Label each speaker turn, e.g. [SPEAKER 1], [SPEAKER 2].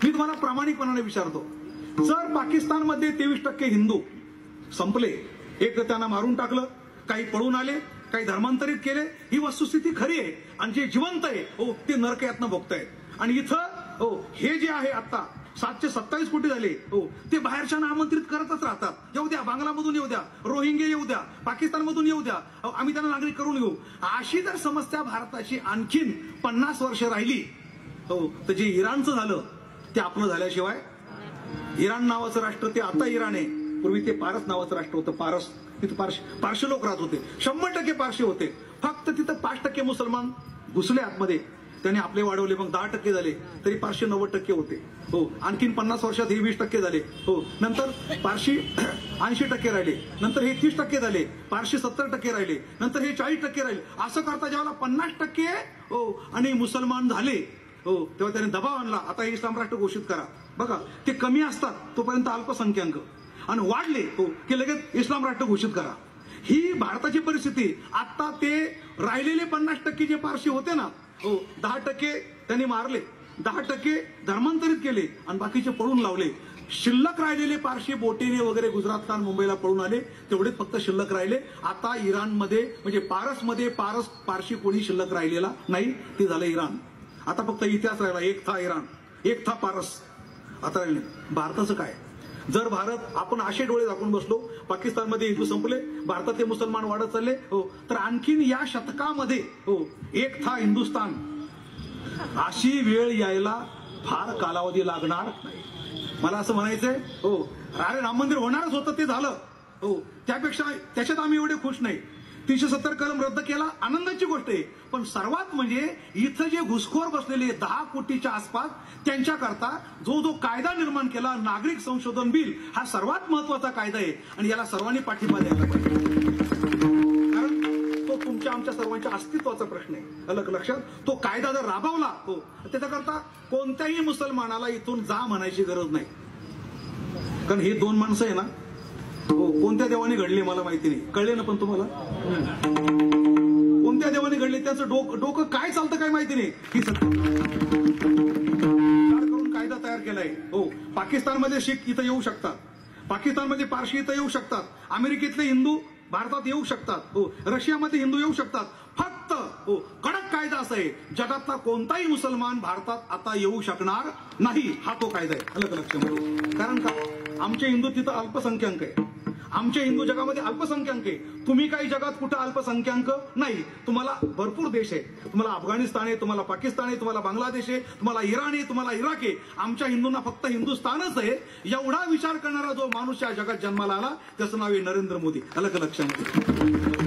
[SPEAKER 1] मी तुम्हाला प्रामाणिकपणाने विचारतो, जर पाकिस्तानमध्ये 23% हिंदू संपले, एक तर त्यांना मारून टाकलं, काही पळून आले, काही धर्मांतरित केले, ही वस्तुस्थिती खरी आहे. आणि जे जिवंत आहे हो ते नरक यातना भोगतायत. आणि इथं हो हे जे आहे आता 727 कोटी झाले हो ते बाहेरच्यांना आमंत्रित करतच राहतात. येऊ द्या, बांगलामधून येऊ द्या, रोहिंगे येऊ द्या, पाकिस्तानमधून येऊ द्या, आम्ही त्यांना नागरिक करून घेऊ. अशी जर समस्या भारताची आणखीन 50 वर्ष राहिली हो तर जे इराणचं झालं ते आपलं झाल्याशिवाय, इराण नावाचं राष्ट्र ते आता इराण आहे, पूर्वी ते पारस नावाचं राष्ट्र होतं. पारस, तिथं पारशी लोक राहत होते, 100% पारशी होते. फक्त तिथं 5% मुसलमान घुसले आतमध्ये, त्यांनी आपले वाढवले, मग 10% झाले, तरी पारशी 90% होते हो. आणखीन 50 वर्षात हे 20% झाले हो. नंतर पारशी 80% राहिले, नंतर हे 30% झाले, पारशी 70% राहिले, नंतर हे 40% राहिले. असं करता जेव्हा 50% हो आणि मुसलमान झाले हो तेव्हा त्याने दबाव आणला, आता हे इस्लाम राष्ट्र घोषित करा. बघा, ते कमी असतात तोपर्यंत अल्पसंख्याक, आणि वाढले हो की लगेच इस्लाम राष्ट्र घोषित करा. ही भारताची परिस्थिती. आता ते राहिलेले 50% जे पारशी होते ना हो, 10% त्यांनी मारले, 10% धर्मांतरित केले आणि बाकीचे पळून लावले. शिल्लक राहिलेले पारशी बोटीने वगैरे गुजरातला मुंबईला पळून आले, तेवढेच फक्त शिल्लक राहिले. आता इराणमध्ये म्हणजे पारसमध्ये पारशी कोणी शिल्लक राहिलेला नाही, ते झालं इराण. आता फक्त इतिहास राहिला, एक था इराण, एक था पारस, आता राहिले. भारताचं काय? जर भारत आपण असे डोळे झाकून बसलो, पाकिस्तानमध्ये हिंदू संपले, भारतातले मुसलमान वाढत चालले हो, तर आणखीन या शतकामध्ये हो एक था हिंदुस्थान अशी वेळ यायला फार कालावधी लागणार नाही. मला असं म्हणायचंय हो, अरे राम मंदिर होणारच होतं, ते झालं हो, त्यापेक्षा त्याच्यात आम्ही एवढे खुश नाही. 370 कलम रद्द केला, आनंदाची गोष्ट आहे. पण सर्वात म्हणजे इथं जे घुसखोर बसलेले 10 कोटीच्या आसपास त्यांच्याकरता जो कायदा निर्माण केला, नागरिक संशोधन बिल, हा सर्वात महत्वाचा कायदा आहे आणि याला सर्वांनी पाठिंबा द्यायला पाहिजे. कारण तो तुमच्या आमच्या सर्वांच्या अस्तित्वाचा प्रश्न आहे. अलग लक्षात, तो कायदा जर राबवला हो त्याच्याकरता कोणत्याही मुसलमानाला इथून जा म्हणायची गरज नाही. कारण हे 2 माणसं आहे ना हो, कोणत्या देवाने घडले मला माहिती नाही, कळले ना पण तुम्हाला, कोणत्या देवाने घडले, त्याचं डोकं काय चालतं काय माहिती नाही. ही सत्ता करून कायदा तयार केलाय हो. पाकिस्तानमध्ये शीख इथं येऊ शकतात, पाकिस्तानमध्ये पारशी इथं येऊ शकतात, अमेरिकेतले हिंदू भारतात येऊ शकतात हो, रशियामध्ये हिंदू येऊ शकतात. फक्त हो कडक कायदा असा आहे, जगातला कोणताही मुसलमान भारतात आता येऊ शकणार नाही, हा तो कायदा आहे. अलग लक्षामध्ये. कारण का, आमचे हिंदू तिथं अल्पसंख्याक आहे, आमचे हिंदू जगामध्ये अल्पसंख्याक आहे. तुम्ही काही जगात कुठं अल्पसंख्याक नाही, तुम्हाला भरपूर देश आहे. तुम्हाला अफगाणिस्तान आहे, तुम्हाला पाकिस्तान आहे, तुम्हाला बांगलादेश आहे, तुम्हाला इराण आहे, तुम्हाला इराक आहे. आमच्या हिंदूंना फक्त हिंदुस्थानच आहे. एवढा विचार करणारा जो माणूस या जगात जन्माला आला त्याचं नाव आहे नरेंद्र मोदी. अलग लक्षामध्ये.